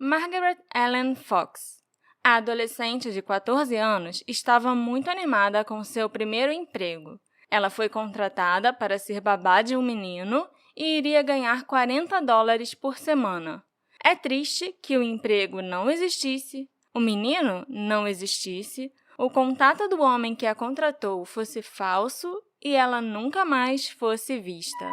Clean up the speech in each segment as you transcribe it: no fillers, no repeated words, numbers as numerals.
Margaret Ellen Fox. A adolescente de 14 anos estava muito animada com seu primeiro emprego. Ela foi contratada para ser babá de um menino e iria ganhar $40 por semana. É triste que o emprego não existisse, o menino não existisse, o contato do homem que a contratou fosse falso e ela nunca mais fosse vista.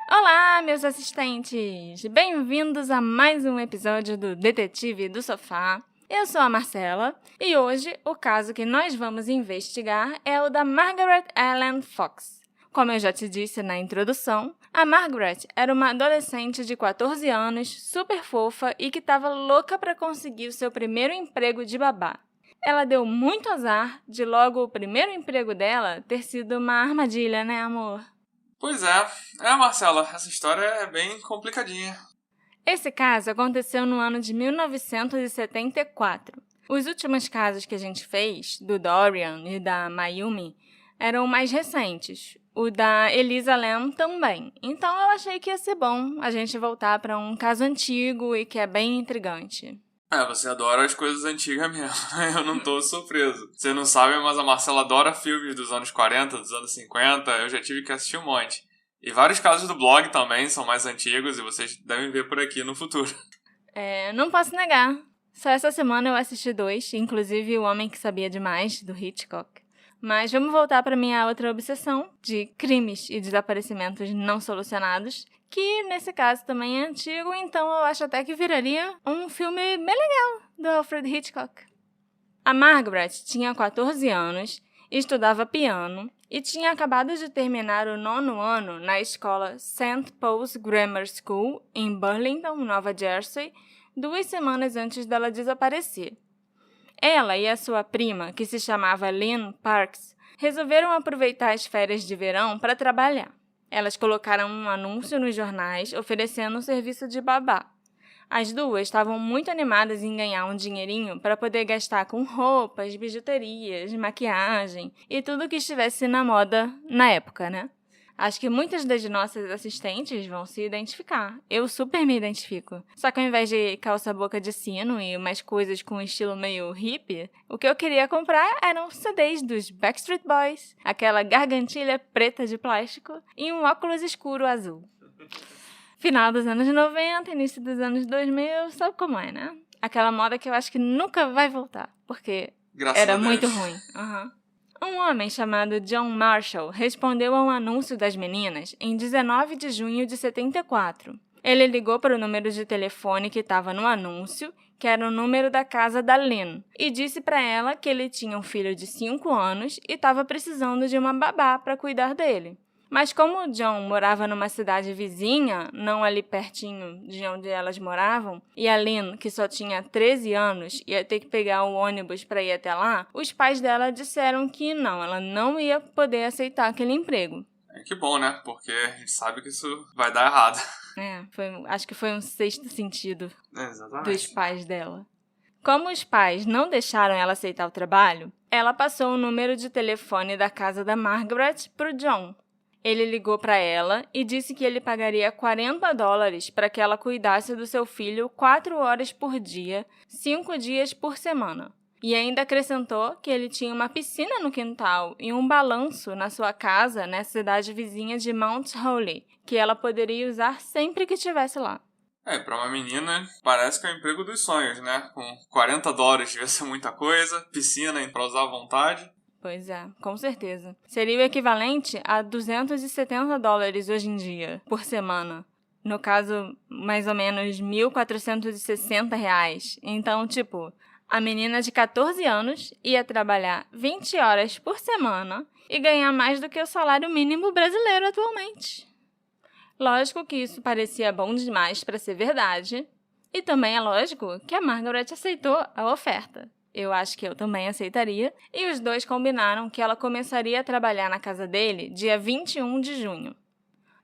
Olá, meus assistentes! Bem-vindos a mais um episódio do Detetive do Sofá. Eu sou a Marcela e hoje o caso que nós vamos investigar é o da Margaret Ellen Fox. Como eu já te disse na introdução, a Margaret era uma adolescente de 14 anos, super fofa e que estava louca para conseguir o seu primeiro emprego de babá. Ela deu muito azar de logo o primeiro emprego dela ter sido uma armadilha, né, amor? Pois é. Marcela, essa história é bem complicadinha. Esse caso aconteceu no ano de 1974. Os últimos casos que a gente fez, do Dorian e da Mayumi, eram mais recentes. O da Elisa Lam também. Então eu achei que ia ser bom a gente voltar para um caso antigo e que é bem intrigante. Você adora as coisas antigas mesmo. Eu não tô surpreso. Você não sabe, mas a Marcela adora filmes dos anos 40, dos anos 50. Eu já tive que assistir um monte. E vários casos do blog também são mais antigos e vocês devem ver por aqui no futuro. Não posso negar. Só essa semana eu assisti 2, inclusive O Homem que Sabia Demais, do Hitchcock. Mas vamos voltar para minha outra obsessão, de crimes e desaparecimentos não solucionados, que nesse caso também é antigo, então eu acho até que viraria um filme bem legal do Alfred Hitchcock. A Margaret tinha 14 anos, estudava piano e tinha acabado de terminar o 9º ano na escola St. Paul's Grammar School, em Burlington, Nova Jersey, 2 semanas antes dela desaparecer. Ela e a sua prima, que se chamava Lynn Parks, resolveram aproveitar as férias de verão para trabalhar. Elas colocaram um anúncio nos jornais oferecendo um serviço de babá. As duas estavam muito animadas em ganhar um dinheirinho para poder gastar com roupas, bijuterias, maquiagem e tudo que estivesse na moda na época, né? Acho que muitas das nossas assistentes vão se identificar. Eu super me identifico. Só que ao invés de calça-boca de sino e umas coisas com estilo meio hippie, o que eu queria comprar eram CDs dos Backstreet Boys, aquela gargantilha preta de plástico e um óculos escuro azul. Final dos anos 90, início dos anos 2000, sabe como é, né? Aquela moda que eu acho que nunca vai voltar, porque era muito ruim. Um homem chamado John Marshall respondeu a um anúncio das meninas em 19 de junho de 74. Ele ligou para o número de telefone que estava no anúncio, que era o número da casa da Lynn, e disse para ela que ele tinha um filho de 5 anos e estava precisando de uma babá para cuidar dele. Mas como o John morava numa cidade vizinha, não ali pertinho de onde elas moravam, e a Lynn, que só tinha 13 anos, ia ter que pegar o ônibus para ir até lá, os pais dela disseram que não, ela não ia poder aceitar aquele emprego. Que bom, né? Porque a gente sabe que isso vai dar errado. Acho que foi um sexto sentido Exatamente. Dos pais dela. Como os pais não deixaram ela aceitar o trabalho, ela passou o número de telefone da casa da Margaret para o John. Ele ligou para ela e disse que ele pagaria $40 para que ela cuidasse do seu filho 4 horas por dia, 5 dias por semana. E ainda acrescentou que ele tinha uma piscina no quintal e um balanço na sua casa na cidade vizinha de Mount Holly, que ela poderia usar sempre que estivesse lá. Para uma menina, parece que é o emprego dos sonhos, né? Com $40 devia ser muita coisa, piscina para usar à vontade. Pois é, com certeza. Seria o equivalente a $270 hoje em dia, por semana. No caso, mais ou menos R$1.460. Então, a menina de 14 anos ia trabalhar 20 horas por semana e ganhar mais do que o salário mínimo brasileiro atualmente. Lógico que isso parecia bom demais para ser verdade. E também é lógico que a Margaret aceitou a oferta. Eu acho que eu também aceitaria. E os dois combinaram que ela começaria a trabalhar na casa dele dia 21 de junho.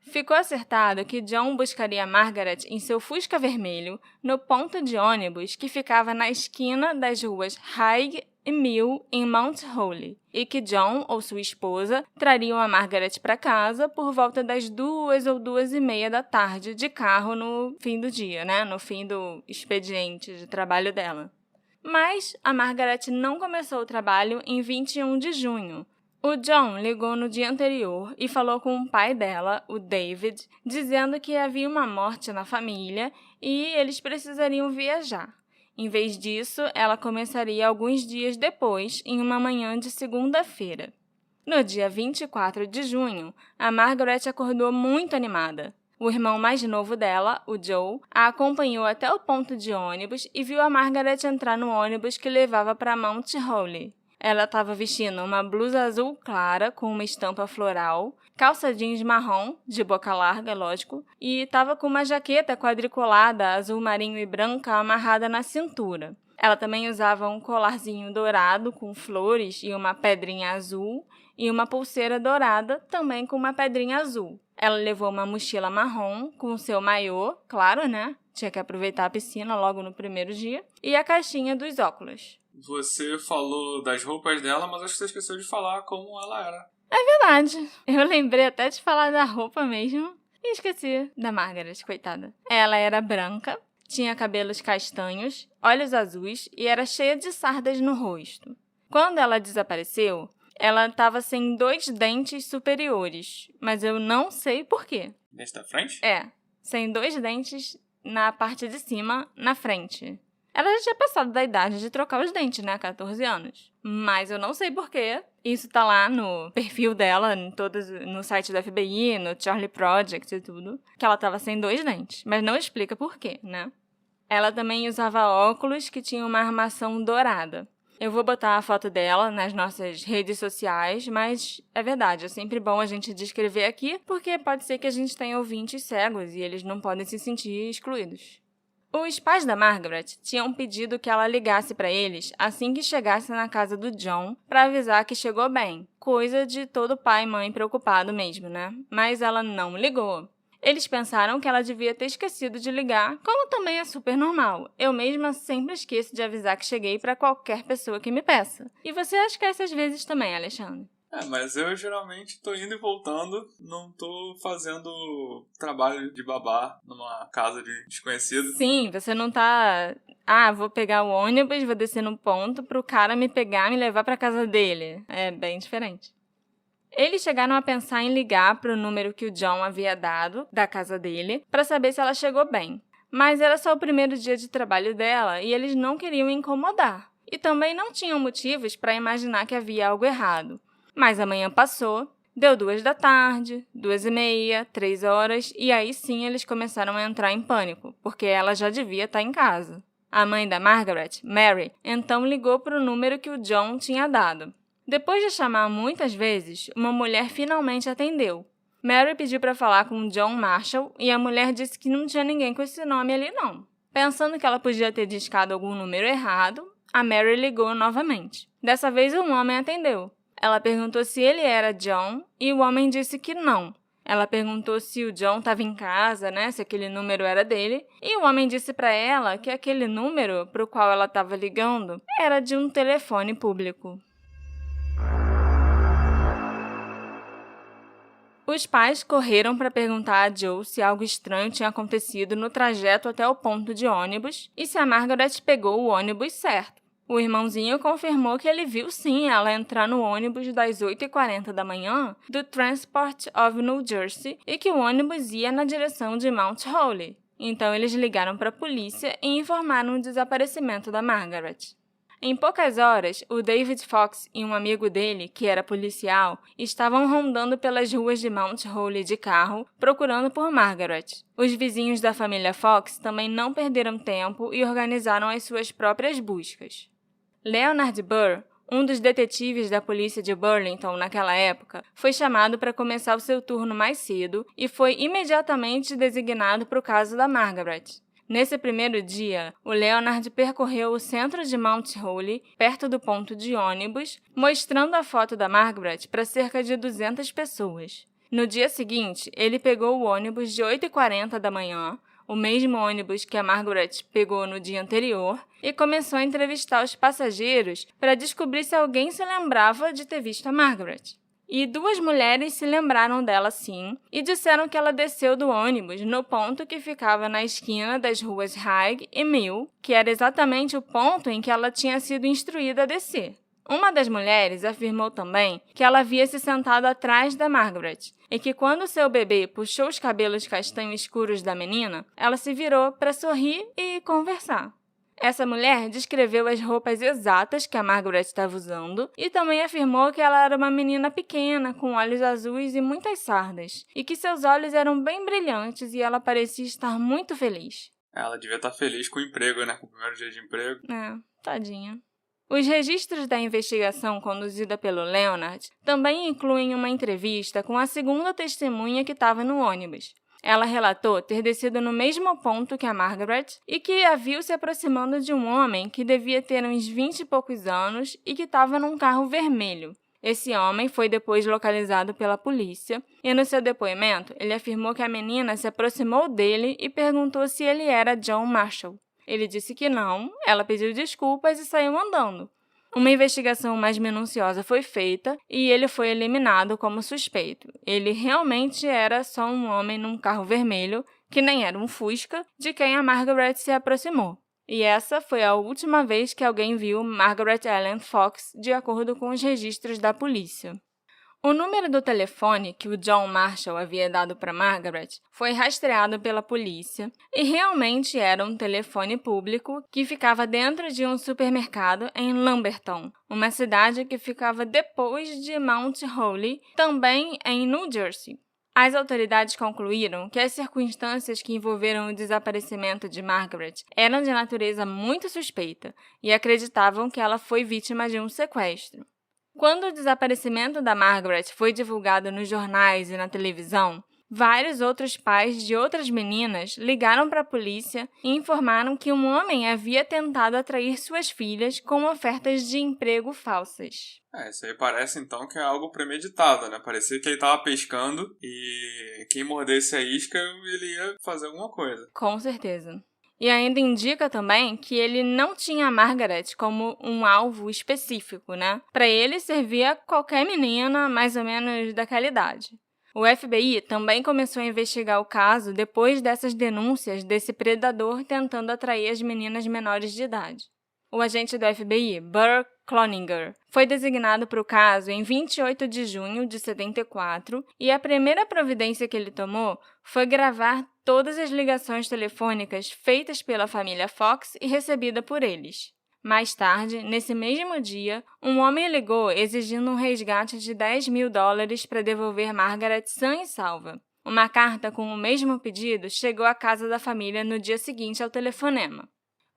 ficou acertado que John buscaria Margaret em seu Fusca vermelho no ponto de ônibus que ficava na esquina das ruas High e Mill em Mount Holly, e que John ou sua esposa trariam a Margaret para casa por volta das 2 ou 2:30 da tarde de carro no fim do dia, né? No fim do expediente de trabalho dela. Mas a Margaret não começou o trabalho em 21 de junho. O John ligou no dia anterior e falou com o pai dela, o David, dizendo que havia uma morte na família e eles precisariam viajar. Em vez disso, ela começaria alguns dias depois, em uma manhã de segunda-feira. No dia 24 de junho, a Margaret acordou muito animada. O irmão mais novo dela, o Joe, a acompanhou até o ponto de ônibus e viu a Margaret entrar no ônibus que levava para Mount Holly. Ela estava vestindo uma blusa azul clara com uma estampa floral, calça jeans marrom, de boca larga, lógico, e estava com uma jaqueta quadriculada azul marinho e branca amarrada na cintura. Ela também usava um colarzinho dourado com flores e uma pedrinha azul e uma pulseira dourada também com uma pedrinha azul. Ela levou uma mochila marrom com seu maiô, claro, né? Tinha que aproveitar a piscina logo no primeiro dia, e a caixinha dos óculos. Você falou das roupas dela, mas acho que você esqueceu de falar como ela era. É verdade. Eu lembrei até de falar da roupa mesmo e esqueci da Margaret, coitada. Ela era branca, tinha cabelos castanhos, olhos azuis e era cheia de sardas no rosto. Quando ela desapareceu, ela estava sem 2 dentes superiores, mas eu não sei por quê. Dente da frente? Sem 2 dentes na parte de cima, na frente. Ela já tinha passado da idade de trocar os dentes, né? 14 anos. Mas eu não sei porquê. Isso tá lá no perfil dela, no site do FBI, no Charlie Project e tudo, que ela tava sem 2 dentes. Mas não explica porquê, né? Ela também usava óculos que tinham uma armação dourada. Eu vou botar a foto dela nas nossas redes sociais, mas é verdade, é sempre bom a gente descrever aqui, porque pode ser que a gente tenha ouvintes cegos e eles não podem se sentir excluídos. Os pais da Margaret tinham pedido que ela ligasse para eles assim que chegasse na casa do John para avisar que chegou bem. Coisa de todo pai e mãe preocupado mesmo, né? Mas ela não ligou. Eles pensaram que ela devia ter esquecido de ligar, como também é super normal. Eu mesma sempre esqueço de avisar que cheguei para qualquer pessoa que me peça. E você esquece às vezes também, Alexandre. Mas eu geralmente tô indo e voltando, não tô fazendo trabalho de babá numa casa de desconhecido. Sim, você não tá... vou pegar o ônibus, vou descer no ponto pro cara me pegar e me levar pra casa dele. É bem diferente. Eles chegaram a pensar em ligar pro número que o John havia dado, da casa dele, para saber se ela chegou bem. Mas era só o primeiro dia de trabalho dela e eles não queriam incomodar. E também não tinham motivos para imaginar que havia algo errado. Mas a manhã passou, deu 2 da tarde, 2:30, 3 horas, e aí sim eles começaram a entrar em pânico, porque ela já devia estar em casa. A mãe da Margaret, Mary, então ligou para o número que o John tinha dado. Depois de chamar muitas vezes, uma mulher finalmente atendeu. Mary pediu para falar com John Marshall e a mulher disse que não tinha ninguém com esse nome ali não. Pensando que ela podia ter discado algum número errado, a Mary ligou novamente. Dessa vez um homem atendeu. Ela perguntou se ele era John e o homem disse que não. Ela perguntou se o John estava em casa, né, se aquele número era dele, e o homem disse para ela que aquele número para o qual ela estava ligando era de um telefone público. Os pais correram para perguntar a Joe se algo estranho tinha acontecido no trajeto até o ponto de ônibus e se a Margaret pegou o ônibus certo. O irmãozinho confirmou que ele viu sim ela entrar no ônibus das 8:40 da manhã do Transport of New Jersey e que o ônibus ia na direção de Mount Holly. Então eles ligaram para a polícia e informaram o desaparecimento da Margaret. Em poucas horas, o David Fox e um amigo dele, que era policial, estavam rondando pelas ruas de Mount Holly de carro, procurando por Margaret. Os vizinhos da família Fox também não perderam tempo e organizaram as suas próprias buscas. Leonard Burr, um dos detetives da polícia de Burlington naquela época, foi chamado para começar o seu turno mais cedo e foi imediatamente designado para o caso da Margaret. Nesse primeiro dia, o Leonard percorreu o centro de Mount Holly, perto do ponto de ônibus, mostrando a foto da Margaret para cerca de 200 pessoas. No dia seguinte, ele pegou o ônibus de 8h40 da manhã, o mesmo ônibus que a Margaret pegou no dia anterior, e começou a entrevistar os passageiros para descobrir se alguém se lembrava de ter visto a Margaret. E 2 mulheres se lembraram dela sim, e disseram que ela desceu do ônibus no ponto que ficava na esquina das ruas High e Mill, que era exatamente o ponto em que ela tinha sido instruída a descer. Uma das mulheres afirmou também que ela havia se sentado atrás da Margaret e que quando seu bebê puxou os cabelos castanho escuros da menina, ela se virou para sorrir e conversar. Essa mulher descreveu as roupas exatas que a Margaret estava usando e também afirmou que ela era uma menina pequena, com olhos azuis e muitas sardas, e que seus olhos eram bem brilhantes e ela parecia estar muito feliz. Ela devia estar feliz com o emprego, né? Com o primeiro dia de emprego. Tadinha. Os registros da investigação conduzida pelo Leonard também incluem uma entrevista com a segunda testemunha que estava no ônibus. Ela relatou ter descido no mesmo ponto que a Margaret e que a viu se aproximando de um homem que devia ter uns 20 e poucos anos e que estava num carro vermelho. Esse homem foi depois localizado pela polícia e, no seu depoimento, ele afirmou que a menina se aproximou dele e perguntou se ele era John Marshall. Ele disse que não, ela pediu desculpas e saiu andando. Uma investigação mais minuciosa foi feita e ele foi eliminado como suspeito. Ele realmente era só um homem num carro vermelho, que nem era um Fusca, de quem a Margaret se aproximou. E essa foi a última vez que alguém viu Margaret Ellen Fox, de acordo com os registros da polícia. O número do telefone que o John Marshall havia dado para Margaret foi rastreado pela polícia e realmente era um telefone público que ficava dentro de um supermercado em Lamberton, uma cidade que ficava depois de Mount Holly, também em New Jersey. As autoridades concluíram que as circunstâncias que envolveram o desaparecimento de Margaret eram de natureza muito suspeita e acreditavam que ela foi vítima de um sequestro. Quando o desaparecimento da Margaret foi divulgado nos jornais e na televisão, vários outros pais de outras meninas ligaram para a polícia e informaram que um homem havia tentado atrair suas filhas com ofertas de emprego falsas. Isso aí parece então que é algo premeditado, né? Parecia que ele estava pescando e quem mordesse a isca ele ia fazer alguma coisa. Com certeza. E ainda indica também que ele não tinha a Margaret como um alvo específico, né? Para ele servia qualquer menina mais ou menos daquela idade. O FBI também começou a investigar o caso depois dessas denúncias desse predador tentando atrair as meninas menores de idade. O agente do FBI, Burr Cloninger, foi designado para o caso em 28 de junho de 74 e a primeira providência que ele tomou foi gravar todas as ligações telefônicas feitas pela família Fox e recebida por eles. Mais tarde, nesse mesmo dia, um homem ligou exigindo um resgate de $10.000 para devolver Margaret sã e salva. Uma carta com o mesmo pedido chegou à casa da família no dia seguinte ao telefonema.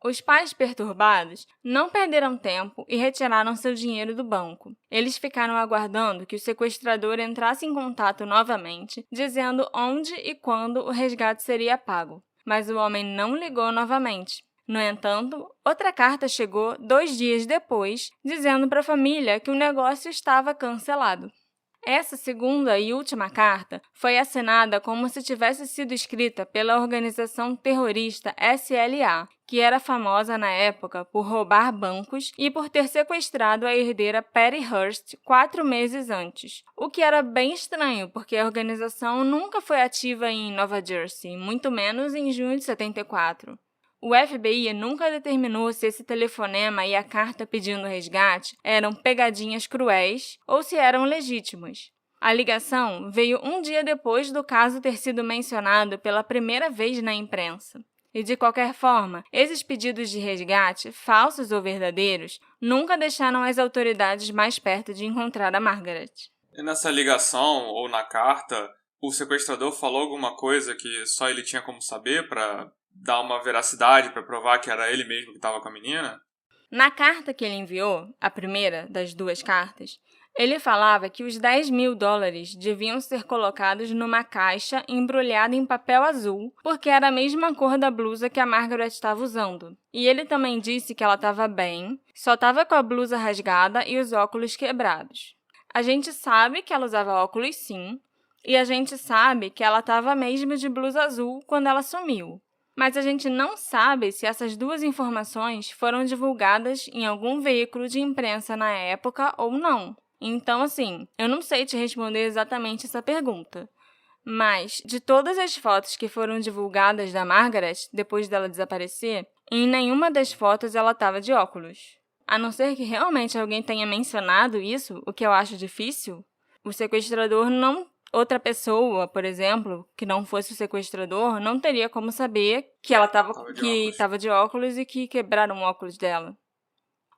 Os pais perturbados não perderam tempo e retiraram seu dinheiro do banco. Eles ficaram aguardando que o sequestrador entrasse em contato novamente, dizendo onde e quando o resgate seria pago. Mas o homem não ligou novamente. No entanto, outra carta chegou 2 dias depois, dizendo para a família que o negócio estava cancelado. Essa segunda e última carta foi assinada como se tivesse sido escrita pela organização terrorista SLA, que era famosa na época por roubar bancos e por ter sequestrado a herdeira Patty Hearst 4 meses antes, o que era bem estranho, porque a organização nunca foi ativa em Nova Jersey, muito menos em junho de 74. O FBI nunca determinou se esse telefonema e a carta pedindo resgate eram pegadinhas cruéis ou se eram legítimos. A ligação veio 1 dia depois do caso ter sido mencionado pela primeira vez na imprensa. E, de qualquer forma, esses pedidos de resgate, falsos ou verdadeiros, nunca deixaram as autoridades mais perto de encontrar a Margaret. E nessa ligação ou na carta, o sequestrador falou alguma coisa que só ele tinha como saber para dar uma veracidade, para provar que era ele mesmo que estava com a menina? Na carta que ele enviou, a primeira das 2 cartas, ele falava que os $10.000 deviam ser colocados numa caixa embrulhada em papel azul, porque era a mesma cor da blusa que a Margaret estava usando. E ele também disse que ela estava bem, só estava com a blusa rasgada e os óculos quebrados. A gente sabe que ela usava óculos sim, E a gente sabe que ela estava mesmo de blusa azul quando ela sumiu. Mas a gente não sabe se essas duas informações foram divulgadas em algum veículo de imprensa na época ou não. Então, assim, eu não sei te responder exatamente essa pergunta. Mas, de todas as fotos que foram divulgadas da Margaret depois dela desaparecer, em nenhuma das fotos ela estava de óculos. A não ser que realmente alguém tenha mencionado isso, o que eu acho difícil, o sequestrador não... Outra pessoa, por exemplo, que não fosse o sequestrador, não teria como saber que ela estava de óculos e que quebraram o óculos dela.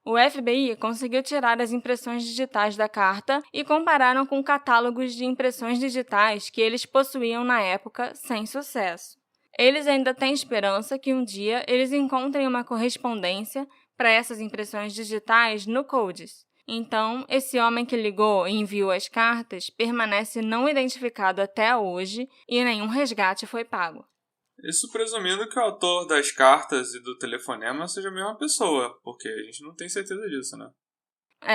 O FBI conseguiu tirar as impressões digitais da carta e compararam com catálogos de impressões digitais que eles possuíam na época, sem sucesso. Eles ainda têm esperança que um dia eles encontrem uma correspondência para essas impressões digitais no Codes. Então, esse homem que ligou e enviou as cartas permanece não identificado até hoje e nenhum resgate foi pago. Isso presumindo que o autor das cartas e do telefonema seja a mesma pessoa, porque a gente não tem certeza disso, né?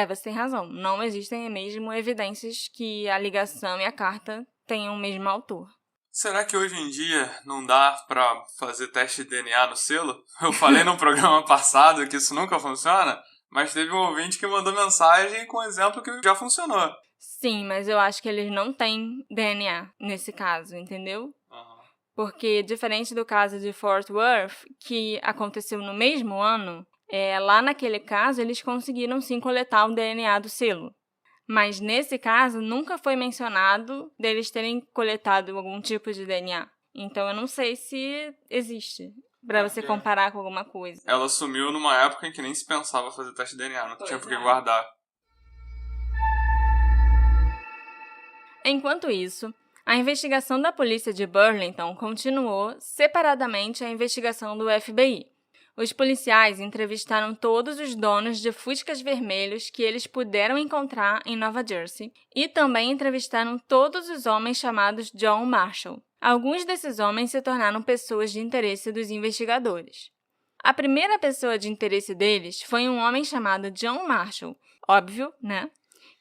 Você tem razão. Não existem mesmo evidências que a ligação e a carta tenham o mesmo autor. Será que hoje em dia não dá pra fazer teste de DNA no selo? Eu falei no programa passado que isso nunca funciona, mas teve um ouvinte que mandou mensagem com um exemplo que já funcionou. Sim, mas eu acho que eles não têm DNA nesse caso, entendeu? Porque, diferente do caso de Fort Worth, que aconteceu no mesmo ano, lá naquele caso eles conseguiram sim coletar o DNA do selo. Mas nesse caso nunca foi mencionado deles terem coletado algum tipo de DNA. Então eu não sei se existe para você comparar com alguma coisa. Ela sumiu numa época em que nem se pensava fazer teste de DNA, não tinha por que guardar. Enquanto isso, a investigação da polícia de Burlington continuou separadamente à investigação do FBI. Os policiais entrevistaram todos os donos de Fuscas vermelhos que eles puderam encontrar em Nova Jersey e também entrevistaram todos os homens chamados John Marshall. Alguns desses homens se tornaram pessoas de interesse dos investigadores. A primeira pessoa de interesse deles foi um homem chamado John Marshall, óbvio, né?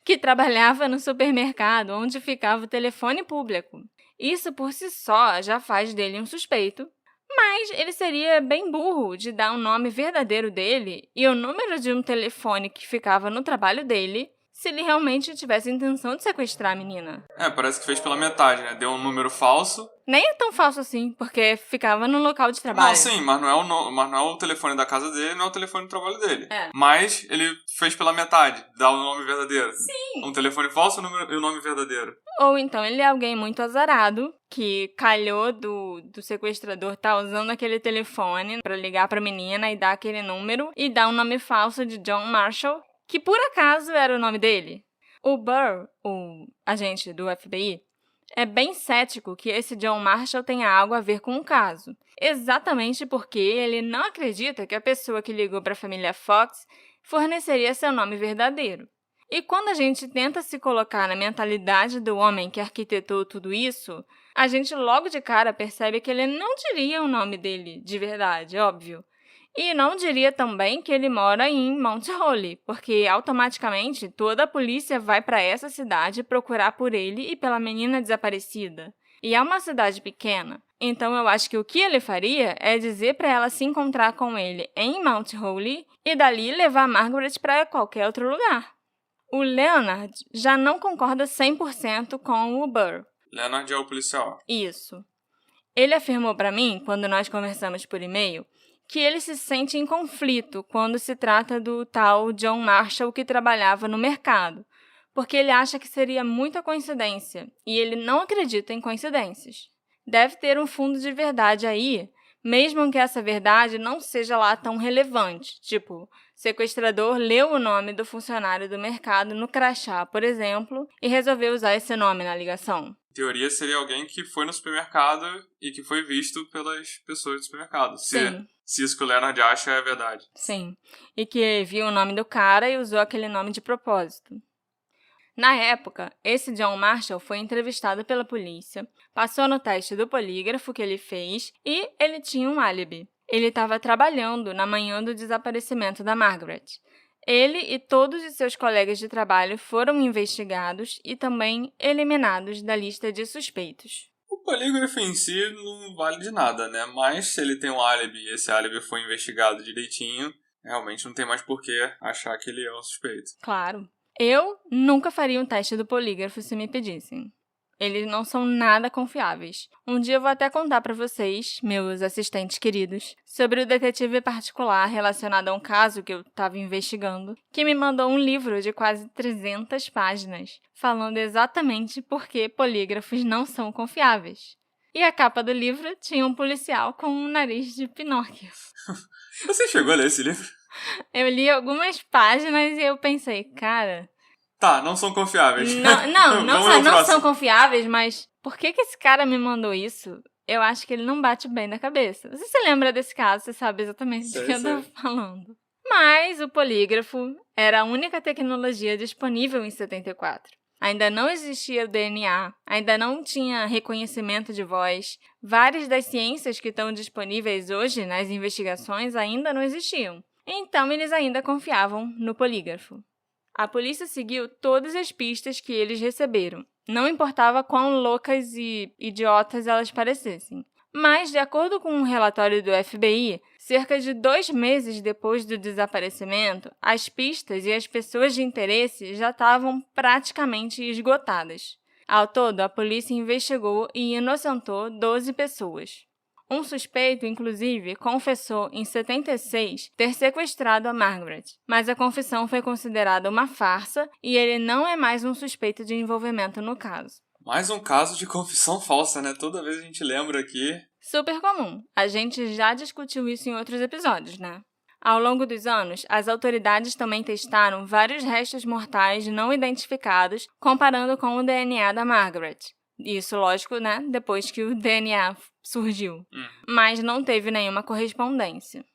Que trabalhava no supermercado onde ficava o telefone público. Isso por si só já faz dele um suspeito, mas ele seria bem burro de dar o nome verdadeiro dele e o número de um telefone que ficava no trabalho dele se ele realmente tivesse a intenção de sequestrar a menina. Parece que fez pela metade, né? Deu um número falso. Nem é tão falso assim, porque ficava no local de trabalho. Não, sim, mas não é o telefone da casa dele, não é o telefone do trabalho dele. É. Mas ele fez pela metade, dá o nome verdadeiro. Sim. Um telefone falso e o nome verdadeiro. Ou então ele é alguém muito azarado, que calhou do sequestrador tá usando aquele telefone para ligar pra menina e dar aquele número e dar um nome falso de John Marshall, que por acaso era o nome dele. O Burr, o agente do FBI, é bem cético que esse John Marshall tenha algo a ver com o caso, exatamente porque ele não acredita que a pessoa que ligou para a família Fox forneceria seu nome verdadeiro. E quando a gente tenta se colocar na mentalidade do homem que arquitetou tudo isso, a gente logo de cara percebe que ele não diria o nome dele de verdade, óbvio. E não diria também que ele mora em Mount Holly, porque automaticamente toda a polícia vai para essa cidade procurar por ele e pela menina desaparecida. E é uma cidade pequena, então eu acho que o que ele faria é dizer para ela se encontrar com ele em Mount Holly e dali levar Margaret para qualquer outro lugar. O Leonard já não concorda 100% com o Burr. Leonard é o policial. Isso. Ele afirmou para mim, quando nós conversamos por e-mail, que ele se sente em conflito quando se trata do tal John Marshall que trabalhava no mercado, porque ele acha que seria muita coincidência, e ele não acredita em coincidências. Deve ter um fundo de verdade aí, mesmo que essa verdade não seja lá tão relevante, tipo, sequestrador leu o nome do funcionário do mercado no crachá, por exemplo, e resolveu usar esse nome na ligação. Em teoria, seria alguém que foi no supermercado e que foi visto pelas pessoas do supermercado. Sim. Se isso que o Leonard acha é verdade. Sim, e que viu o nome do cara e usou aquele nome de propósito. Na época, esse John Marshall foi entrevistado pela polícia, passou no teste do polígrafo que ele fez e ele tinha um álibi. Ele estava trabalhando na manhã do desaparecimento da Margaret. Ele e todos os seus colegas de trabalho foram investigados e também eliminados da lista de suspeitos. O polígrafo em si não vale de nada, né? Mas se ele tem um álibi e esse álibi foi investigado direitinho, realmente não tem mais por que achar que ele é um suspeito. Claro. Eu nunca faria um teste do polígrafo se me pedissem. Eles não são nada confiáveis. Um dia eu vou até contar para vocês, meus assistentes queridos, sobre o detetive particular relacionado a um caso que eu estava investigando, que me mandou um livro de quase 300 páginas, falando exatamente por que polígrafos não são confiáveis. E a capa do livro tinha um policial com um nariz de Pinóquio. Você chegou a ler esse livro? Eu li algumas páginas e eu pensei, cara... Tá, não são confiáveis. Não só não são confiáveis, mas por que esse cara me mandou isso? Eu acho que ele não bate bem na cabeça. Você se lembra desse caso, você sabe exatamente do que eu tô falando. Mas o polígrafo era a única tecnologia disponível em 74. Ainda não existia o DNA, ainda não tinha reconhecimento de voz. Várias das ciências que estão disponíveis hoje nas investigações ainda não existiam. Então, eles ainda confiavam no polígrafo. A polícia seguiu todas as pistas que eles receberam. Não importava quão loucas e idiotas elas parecessem. Mas, de acordo com um relatório do FBI, cerca de 2 meses depois do desaparecimento, as pistas e as pessoas de interesse já estavam praticamente esgotadas. Ao todo, a polícia investigou e inocentou 12 pessoas. Um suspeito, inclusive, confessou em 76 ter sequestrado a Margaret, mas a confissão foi considerada uma farsa e ele não é mais um suspeito de envolvimento no caso. Mais um caso de confissão falsa, né? Toda vez a gente lembra aqui. Super comum. A gente já discutiu isso em outros episódios, né? Ao longo dos anos, as autoridades também testaram vários restos mortais não identificados, comparando com o DNA da Margaret. Isso, lógico, né? Depois que o DNA surgiu. Mas não teve nenhuma correspondência.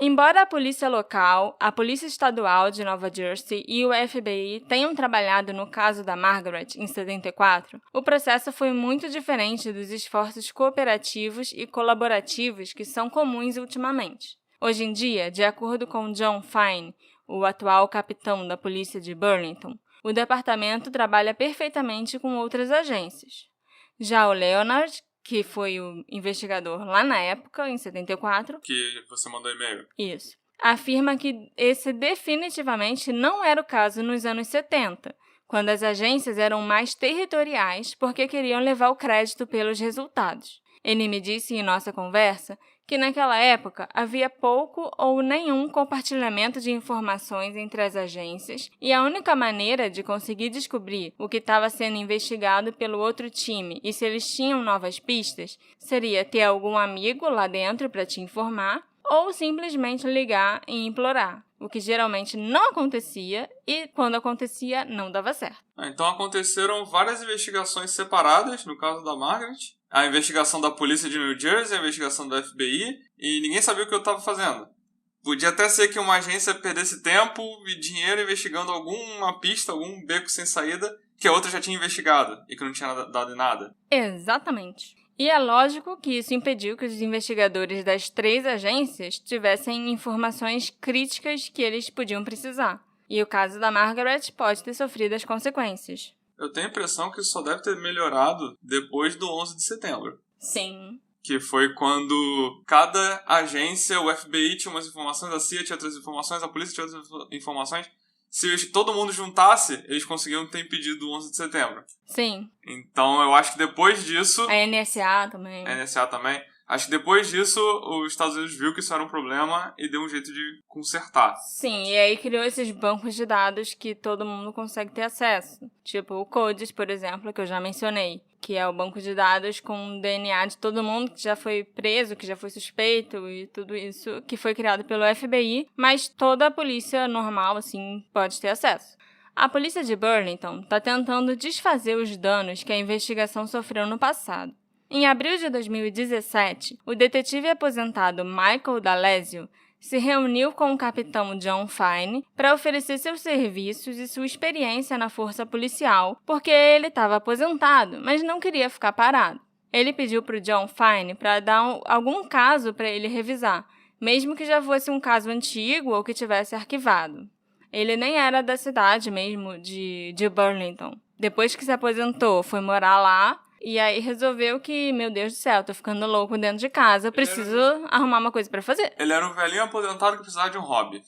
Embora a polícia local, a polícia estadual de Nova Jersey e o FBI tenham trabalhado no caso da Margaret em 74, o processo foi muito diferente dos esforços cooperativos e colaborativos que são comuns ultimamente. Hoje em dia, de acordo com John Fine, o atual capitão da polícia de Burlington, o departamento trabalha perfeitamente com outras agências. Já o Leonard, que foi o investigador lá na época, em 74... Que você mandou e-mail. Isso. Afirma que esse definitivamente não era o caso nos anos 70, quando as agências eram mais territoriais porque queriam levar o crédito pelos resultados. Ele me disse em nossa conversa que naquela época havia pouco ou nenhum compartilhamento de informações entre as agências e a única maneira de conseguir descobrir o que estava sendo investigado pelo outro time e se eles tinham novas pistas seria ter algum amigo lá dentro para te informar ou simplesmente ligar e implorar, o que geralmente não acontecia e, quando acontecia, não dava certo. Então aconteceram várias investigações separadas, no caso da Margaret. A investigação da polícia de New Jersey, a investigação do FBI, e ninguém sabia o que eu estava fazendo. Podia até ser que uma agência perdesse tempo e dinheiro investigando alguma pista, algum beco sem saída, que a outra já tinha investigado e que não tinha dado em nada. Exatamente. E é lógico que isso impediu que os investigadores das 3 agências tivessem informações críticas que eles podiam precisar. E o caso da Margaret pode ter sofrido as consequências. Eu tenho a impressão que isso só deve ter melhorado depois do 11 de setembro. Sim. Que foi quando cada agência, o FBI tinha umas informações, a CIA tinha outras informações, a polícia tinha outras informações. Se todo mundo juntasse, eles conseguiam ter impedido o 11 de setembro. Sim. Então, eu acho que depois disso... A NSA também. A NSA também. Acho que depois disso, os Estados Unidos viu que isso era um problema e deu um jeito de consertar. Sim, e aí criou esses bancos de dados que todo mundo consegue ter acesso. Tipo o CODIS, por exemplo, que eu já mencionei, que é o banco de dados com o DNA de todo mundo que já foi preso, que já foi suspeito e tudo isso, que foi criado pelo FBI, mas toda a polícia normal, assim, pode ter acesso. A polícia de Burlington está tentando desfazer os danos que a investigação sofreu no passado. Em abril de 2017, o detetive aposentado Michael D'Alessio se reuniu com o capitão John Fine para oferecer seus serviços e sua experiência na força policial, porque ele estava aposentado, mas não queria ficar parado. Ele pediu para o John Fine para dar algum caso para ele revisar, mesmo que já fosse um caso antigo ou que tivesse arquivado. Ele nem era da cidade mesmo, de Burlington. Depois que se aposentou, foi morar lá e aí resolveu que, meu Deus do céu, tô ficando louco dentro de casa, eu preciso arrumar uma coisa pra fazer. Ele era um velhinho aposentado que precisava de um hobby.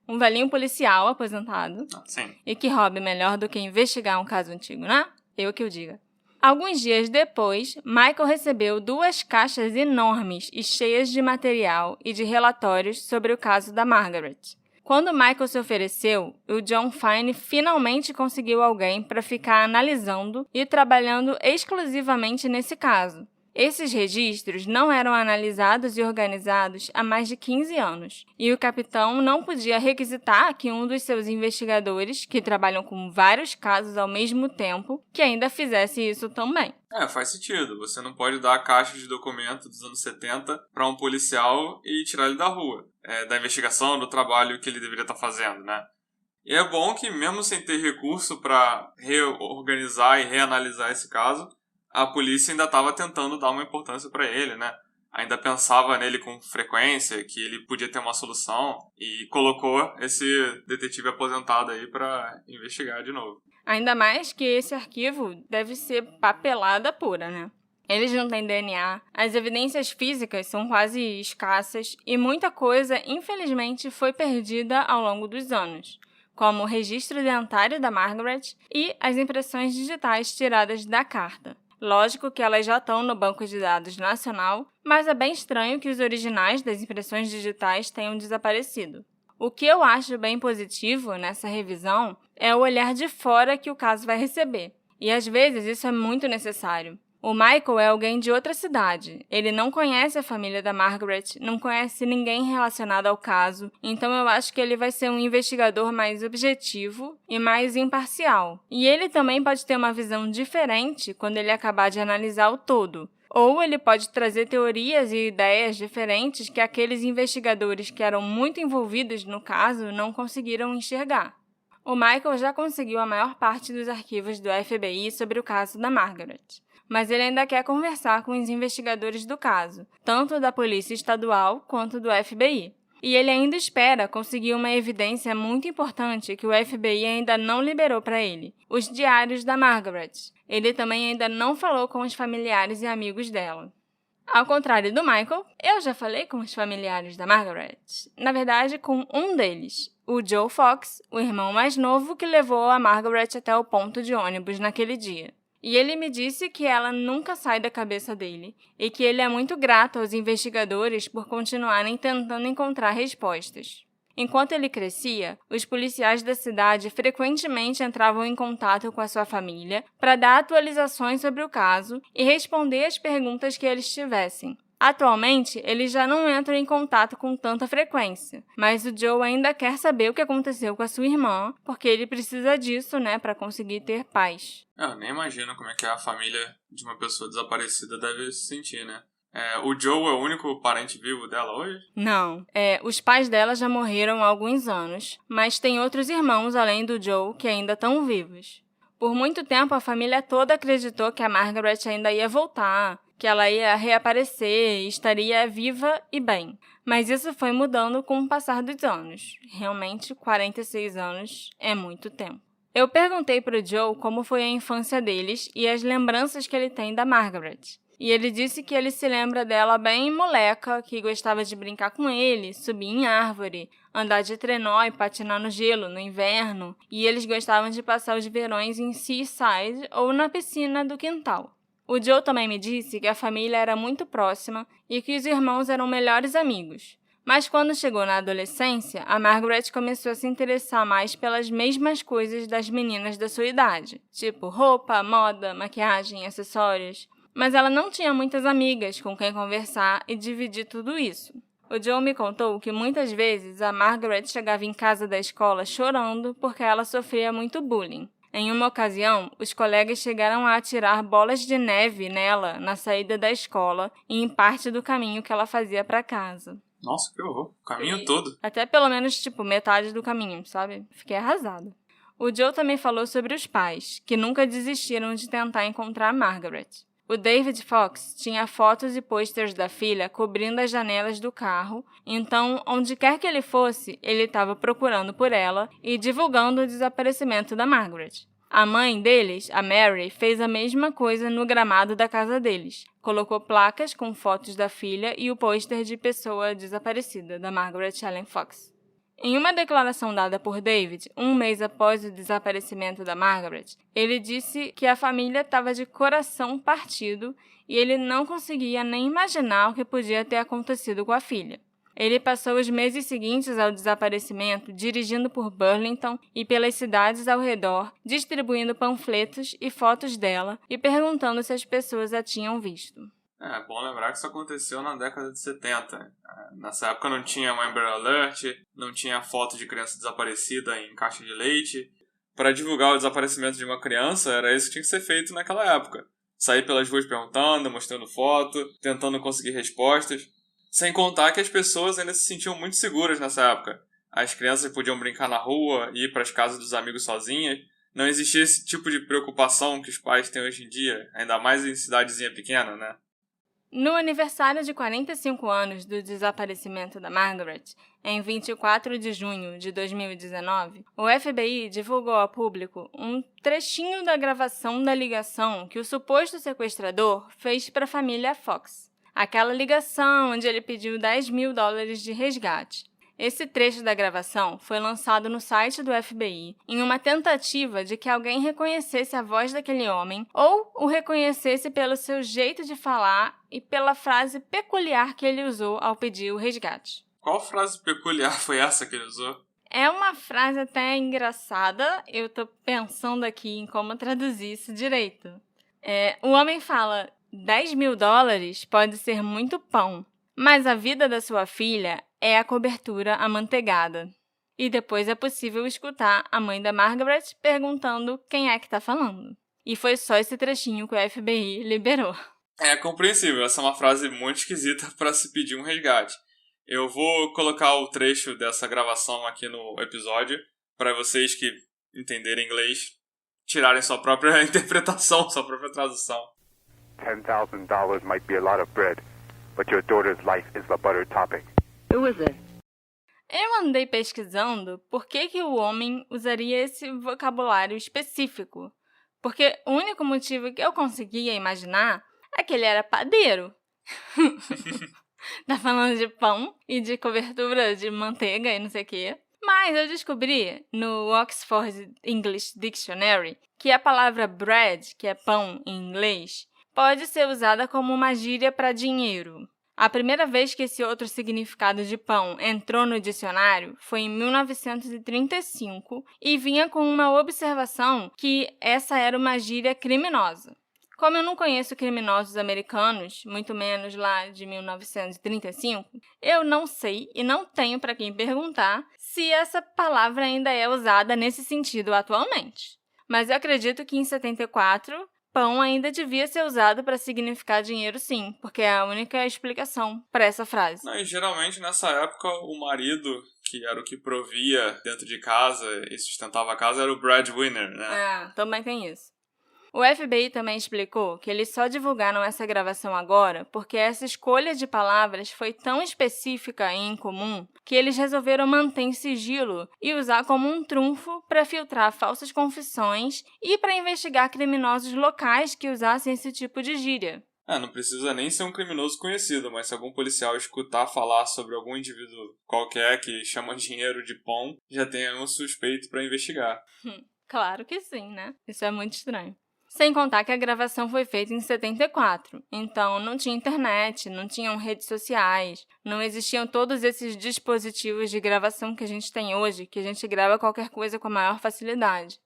Um velhinho policial aposentado. Sim. E que hobby melhor do que investigar um caso antigo, né? Eu que o diga. Alguns dias depois, Michael recebeu 2 caixas enormes e cheias de material e de relatórios sobre o caso da Margaret. Quando Michael se ofereceu, o John Fine finalmente conseguiu alguém para ficar analisando e trabalhando exclusivamente nesse caso. Esses registros não eram analisados e organizados há mais de 15 anos, e o capitão não podia requisitar que um dos seus investigadores, que trabalham com vários casos ao mesmo tempo, que ainda fizesse isso também. Faz sentido. Você não pode dar a caixa de documento dos anos 70 para um policial e tirar ele da rua, da investigação, do trabalho que ele deveria estar fazendo, né? E é bom que, mesmo sem ter recurso para reorganizar e reanalisar esse caso, a polícia ainda estava tentando dar uma importância para ele, né? Ainda pensava nele com frequência, que ele podia ter uma solução, e colocou esse detetive aposentado aí para investigar de novo. Ainda mais que esse arquivo deve ser papelada pura, né? Eles não têm DNA, as evidências físicas são quase escassas e muita coisa, infelizmente, foi perdida ao longo dos anos, como o registro dentário da Margaret e as impressões digitais tiradas da carta. Lógico que elas já estão no Banco de Dados Nacional, mas é bem estranho que os originais das impressões digitais tenham desaparecido. O que eu acho bem positivo nessa revisão é o olhar de fora que o caso vai receber, e às vezes isso é muito necessário. O Michael é alguém de outra cidade. Ele não conhece a família da Margaret, não conhece ninguém relacionado ao caso, então eu acho que ele vai ser um investigador mais objetivo e mais imparcial. E ele também pode ter uma visão diferente quando ele acabar de analisar o todo. Ou ele pode trazer teorias e ideias diferentes que aqueles investigadores que eram muito envolvidos no caso não conseguiram enxergar. O Michael já conseguiu a maior parte dos arquivos do FBI sobre o caso da Margaret, mas ele ainda quer conversar com os investigadores do caso, tanto da Polícia Estadual quanto do FBI. E ele ainda espera conseguir uma evidência muito importante que o FBI ainda não liberou para ele: os diários da Margaret. Ele também ainda não falou com os familiares e amigos dela. Ao contrário do Michael, eu já falei com os familiares da Margaret. Na verdade, com um deles, o Joe Fox, o irmão mais novo que levou a Margaret até o ponto de ônibus naquele dia. E ele me disse que ela nunca sai da cabeça dele e que ele é muito grato aos investigadores por continuarem tentando encontrar respostas. Enquanto ele crescia, os policiais da cidade frequentemente entravam em contato com a sua família para dar atualizações sobre o caso e responder às perguntas que eles tivessem. Atualmente, eles já não entram em contato com tanta frequência, mas o Joe ainda quer saber o que aconteceu com a sua irmã, porque ele precisa disso, para conseguir ter paz. Eu nem imagino como é que a família de uma pessoa desaparecida deve se sentir, né? O Joe é o único parente vivo dela hoje? Não. Os pais dela já morreram há alguns anos, mas tem outros irmãos além do Joe que ainda estão vivos. Por muito tempo, a família toda acreditou que a Margaret ainda ia voltar, que ela ia reaparecer e estaria viva e bem. Mas isso foi mudando com o passar dos anos. Realmente, 46 anos é muito tempo. Eu perguntei para o Joe como foi a infância deles e as lembranças que ele tem da Margaret. E ele disse que ele se lembra dela bem moleca, que gostava de brincar com ele, subir em árvore, andar de trenó e patinar no gelo no inverno, e eles gostavam de passar os verões em Seaside ou na piscina do quintal. O Joe também me disse que a família era muito próxima e que os irmãos eram melhores amigos. Mas quando chegou na adolescência, a Margaret começou a se interessar mais pelas mesmas coisas das meninas da sua idade, tipo roupa, moda, maquiagem, acessórios. Mas ela não tinha muitas amigas com quem conversar e dividir tudo isso. O Joe me contou que muitas vezes a Margaret chegava em casa da escola chorando porque ela sofria muito bullying. Em uma ocasião, os colegas chegaram a atirar bolas de neve nela na saída da escola e em parte do caminho que ela fazia para casa. Nossa, que horror. O caminho todo. Até pelo menos, metade do caminho, sabe? Fiquei arrasada. O Joe também falou sobre os pais, que nunca desistiram de tentar encontrar a Margaret. O David Fox tinha fotos e pôsteres da filha cobrindo as janelas do carro, então, onde quer que ele fosse, ele estava procurando por ela e divulgando o desaparecimento da Margaret. A mãe deles, a Mary, fez a mesma coisa no gramado da casa deles. Colocou placas com fotos da filha e o pôster de pessoa desaparecida, da Margaret Ellen Fox. Em uma declaração dada por David, um mês após o desaparecimento da Margaret, ele disse que a família estava de coração partido e ele não conseguia nem imaginar o que podia ter acontecido com a filha. Ele passou os meses seguintes ao desaparecimento dirigindo por Burlington e pelas cidades ao redor, distribuindo panfletos e fotos dela e perguntando se as pessoas a tinham visto. É bom lembrar que isso aconteceu na década de 70. Nessa época não tinha um Amber Alert, não tinha foto de criança desaparecida em caixa de leite. Para divulgar o desaparecimento de uma criança, era isso que tinha que ser feito naquela época. Sair pelas ruas perguntando, mostrando foto, tentando conseguir respostas. Sem contar que as pessoas ainda se sentiam muito seguras nessa época. As crianças podiam brincar na rua, ir para as casas dos amigos sozinhas. Não existia esse tipo de preocupação que os pais têm hoje em dia, ainda mais em cidadezinha pequena, né? No aniversário de 45 anos do desaparecimento da Margaret, em 24 de junho de 2019, o FBI divulgou ao público um trechinho da gravação da ligação que o suposto sequestrador fez para a família Fox. Aquela ligação onde ele pediu $10 mil de resgate. Esse trecho da gravação foi lançado no site do FBI em uma tentativa de que alguém reconhecesse a voz daquele homem ou o reconhecesse pelo seu jeito de falar e pela frase peculiar que ele usou ao pedir o resgate. Qual frase peculiar foi essa que ele usou? É uma frase até engraçada, eu tô pensando aqui em como traduzir isso direito. O homem fala, $10 mil pode ser muito pão, mas a vida da sua filha é a cobertura amanteigada. E depois é possível escutar a mãe da Margaret perguntando quem é que tá falando. E foi só esse trechinho que o FBI liberou. É compreensível, essa é uma frase muito esquisita para se pedir um resgate. Eu vou colocar o trecho dessa gravação aqui no episódio para vocês que entenderem inglês tirarem sua própria interpretação, sua própria tradução. $10,000 might be a lot of bread, but your daughter's life is the butter topping. Who is it? Eu andei pesquisando por que o homem usaria esse vocabulário específico. Porque o único motivo que eu conseguia imaginar é que ele era padeiro. Tá falando de pão e de cobertura de manteiga e não sei o quê. Mas eu descobri no Oxford English Dictionary que a palavra bread, que é pão em inglês, pode ser usada como uma gíria para dinheiro. A primeira vez que esse outro significado de pão entrou no dicionário foi em 1935 e vinha com uma observação que essa era uma gíria criminosa. Como eu não conheço criminosos americanos, muito menos lá de 1935, eu não sei e não tenho para quem perguntar se essa palavra ainda é usada nesse sentido atualmente. Mas eu acredito que em 74, pão ainda devia ser usado para significar dinheiro sim, porque é a única explicação para essa frase. E geralmente nessa época o marido, que era o que provia dentro de casa e sustentava a casa, era o breadwinner, né? Também tem isso. O FBI também explicou que eles só divulgaram essa gravação agora porque essa escolha de palavras foi tão específica e incomum que eles resolveram manter em sigilo e usar como um trunfo para filtrar falsas confissões e para investigar criminosos locais que usassem esse tipo de gíria. Não precisa nem ser um criminoso conhecido, mas se algum policial escutar falar sobre algum indivíduo qualquer que chama dinheiro de pão, já tem um suspeito para investigar. Claro que sim, né? Isso é muito estranho. Sem contar que a gravação foi feita em 74, então não tinha internet, não tinham redes sociais, não existiam todos esses dispositivos de gravação que a gente tem hoje, que a gente grava qualquer coisa com a maior facilidade.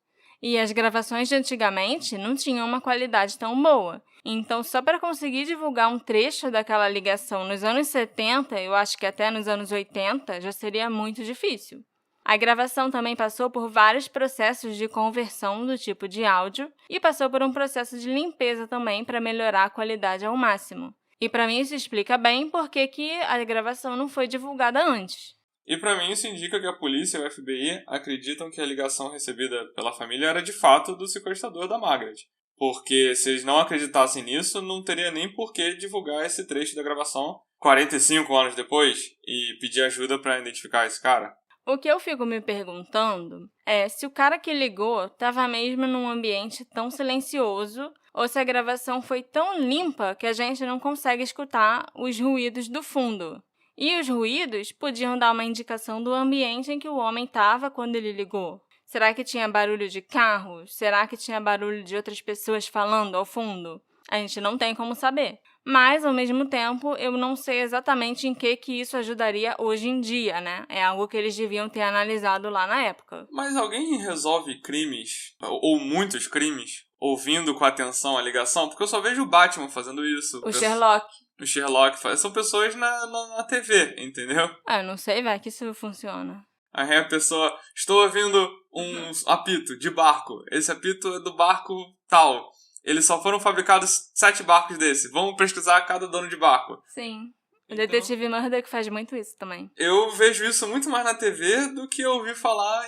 E as gravações de antigamente não tinham uma qualidade tão boa, então só para conseguir divulgar um trecho daquela ligação nos anos 70, eu acho que até nos anos 80, já seria muito difícil. A gravação também passou por vários processos de conversão do tipo de áudio e passou por um processo de limpeza também para melhorar a qualidade ao máximo. E para mim isso explica bem por que a gravação não foi divulgada antes. E para mim isso indica que a polícia e o FBI acreditam que a ligação recebida pela família era de fato do sequestrador da Margaret. Porque se eles não acreditassem nisso, não teria nem por que divulgar esse trecho da gravação 45 anos depois e pedir ajuda pra identificar esse cara. O que eu fico me perguntando é se o cara que ligou estava mesmo num ambiente tão silencioso ou se a gravação foi tão limpa que a gente não consegue escutar os ruídos do fundo. E os ruídos podiam dar uma indicação do ambiente em que o homem estava quando ele ligou. Será que tinha barulho de carro? Será que tinha barulho de outras pessoas falando ao fundo? A gente não tem como saber. Mas, ao mesmo tempo, eu não sei exatamente em que isso ajudaria hoje em dia, né? É algo que eles deviam ter analisado lá na época. Mas alguém resolve crimes, ou muitos crimes, ouvindo com atenção a ligação? Porque eu só vejo o Batman fazendo isso. O Sherlock. O Sherlock faz. São pessoas na TV, entendeu? Eu não sei, vai, que isso funciona. Aí a pessoa, estou ouvindo um apito de barco. Esse apito é do barco tal. Eles só foram fabricados 7 barcos desse. Vamos pesquisar cada dono de barco. Sim. O Então, Detetive Murdoch faz muito isso também. eu vejo isso muito mais na TV do que eu ouvi falar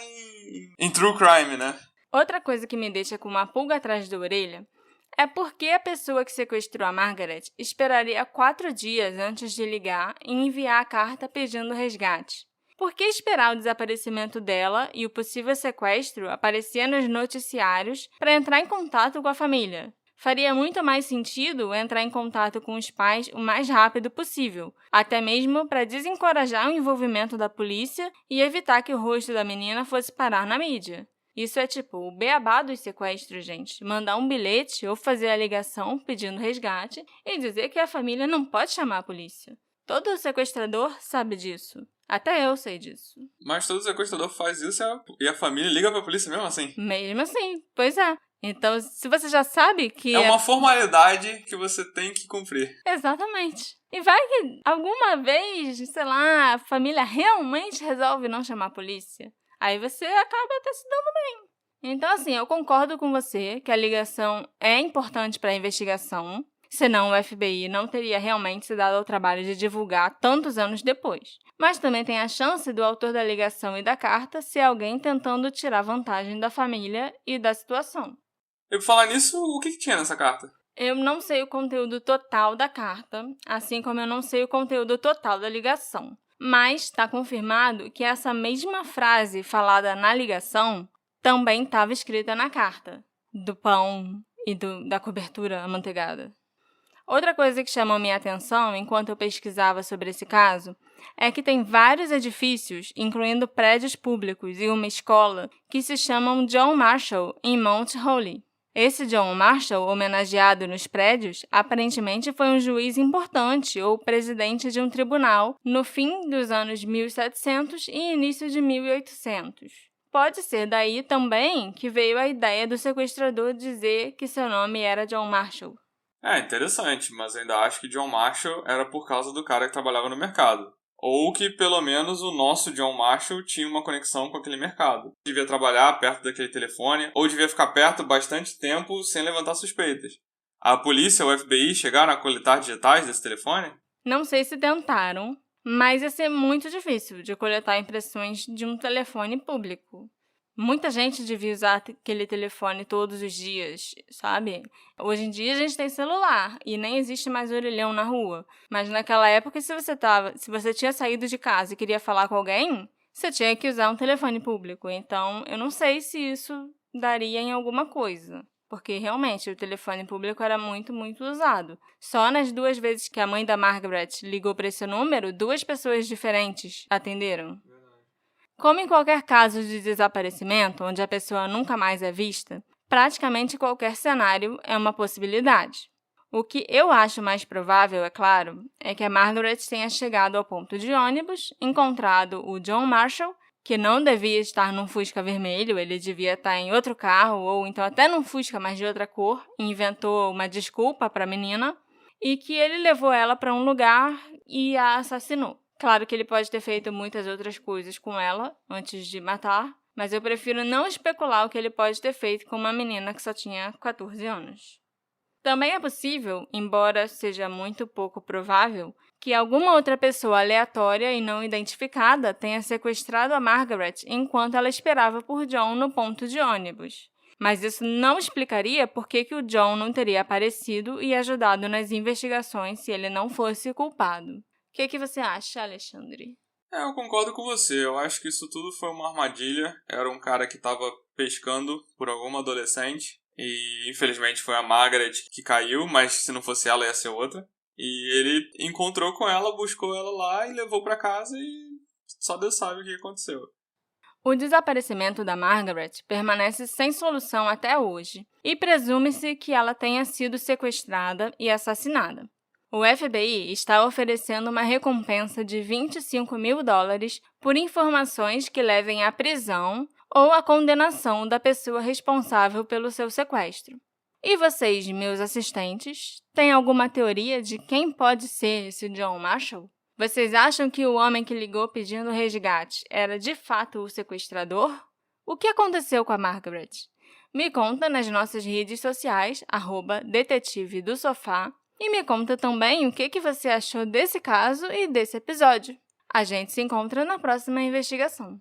em True Crime, né? Outra coisa que me deixa com uma pulga atrás da orelha é porque a pessoa que sequestrou a Margaret esperaria 4 dias antes de ligar e enviar a carta pedindo resgate. Por que esperar o desaparecimento dela e o possível sequestro aparecer nos noticiários para entrar em contato com a família? Faria muito mais sentido entrar em contato com os pais o mais rápido possível, até mesmo para desencorajar o envolvimento da polícia e evitar que o rosto da menina fosse parar na mídia. Isso é tipo o beabá dos sequestros, gente. Mandar um bilhete ou fazer a ligação pedindo resgate e dizer que a família não pode chamar a polícia. Todo sequestrador sabe disso. Até eu sei disso. Mas todo sequestrador faz isso e a família liga pra polícia mesmo assim. Mesmo assim, pois é. Então, se você já sabe que... É uma formalidade que você tem que cumprir. Exatamente. E vai que alguma vez, sei lá, a família realmente resolve não chamar a polícia. Aí você acaba até se dando bem. Então, assim, eu concordo com você que a ligação é importante para a investigação, senão o FBI não teria realmente se dado ao trabalho de divulgar tantos anos depois. Mas também tem a chance do autor da ligação e da carta ser alguém tentando tirar vantagem da família e da situação. E por falar nisso, o que tinha nessa carta? Eu não sei o conteúdo total da carta, assim como eu não sei o conteúdo total da ligação. Mas está confirmado que essa mesma frase falada na ligação também estava escrita na carta, do pão e da cobertura amanteigada. Outra coisa que chamou minha atenção enquanto eu pesquisava sobre esse caso é que tem vários edifícios, incluindo prédios públicos e uma escola, que se chamam John Marshall em Mount Holly. Esse John Marshall, homenageado nos prédios, aparentemente foi um juiz importante ou presidente de um tribunal no fim dos anos 1700 e início de 1800. Pode ser daí também que veio a ideia do sequestrador dizer que seu nome era John Marshall. É interessante, mas ainda acho que John Marshall era por causa do cara que trabalhava no mercado. Ou que, pelo menos, o nosso John Marshall tinha uma conexão com aquele mercado. Devia trabalhar perto daquele telefone, ou devia ficar perto bastante tempo sem levantar suspeitas. A polícia ou o FBI chegaram a coletar digitais desse telefone? Não sei se tentaram, mas ia ser muito difícil de coletar impressões de um telefone público. Muita gente devia usar aquele telefone todos os dias, sabe? Hoje em dia a gente tem celular e nem existe mais orelhão na rua. Mas naquela época, se você tinha saído de casa e queria falar com alguém, você tinha que usar um telefone público. Então, eu não sei se isso daria em alguma coisa. Porque realmente o telefone público era muito, muito usado. Só nas 2 vezes que a mãe da Margaret ligou para esse número, 2 pessoas diferentes atenderam. Como em qualquer caso de desaparecimento, onde a pessoa nunca mais é vista, praticamente qualquer cenário é uma possibilidade. O que eu acho mais provável, é claro, é que a Margaret tenha chegado ao ponto de ônibus, encontrado o John Marshall, que não devia estar num Fusca vermelho, ele devia estar em outro carro, ou então até num Fusca, mas de outra cor, e inventou uma desculpa para a menina, e que ele levou ela para um lugar e a assassinou. Claro que ele pode ter feito muitas outras coisas com ela antes de matar, mas eu prefiro não especular o que ele pode ter feito com uma menina que só tinha 14 anos. Também é possível, embora seja muito pouco provável, que alguma outra pessoa aleatória e não identificada tenha sequestrado a Margaret enquanto ela esperava por John no ponto de ônibus. Mas isso não explicaria por que o John não teria aparecido e ajudado nas investigações se ele não fosse culpado. O que você acha, Alexandre? Eu concordo com você. Eu acho que isso tudo foi uma armadilha. Era um cara que estava pescando por alguma adolescente. E infelizmente foi a Margaret que caiu, mas se não fosse ela ia ser outra. E ele encontrou com ela, buscou ela lá e levou para casa e só Deus sabe o que aconteceu. O desaparecimento da Margaret permanece sem solução até hoje e presume-se que ela tenha sido sequestrada e assassinada. O FBI está oferecendo uma recompensa de $25 mil por informações que levem à prisão ou à condenação da pessoa responsável pelo seu sequestro. E vocês, meus assistentes, têm alguma teoria de quem pode ser esse John Marshall? Vocês acham que o homem que ligou pedindo resgate era de fato o sequestrador? O que aconteceu com a Margaret? Me conta nas nossas redes sociais, @detetive-do-sofá, e me conta também o que você achou desse caso e desse episódio. A gente se encontra na próxima investigação.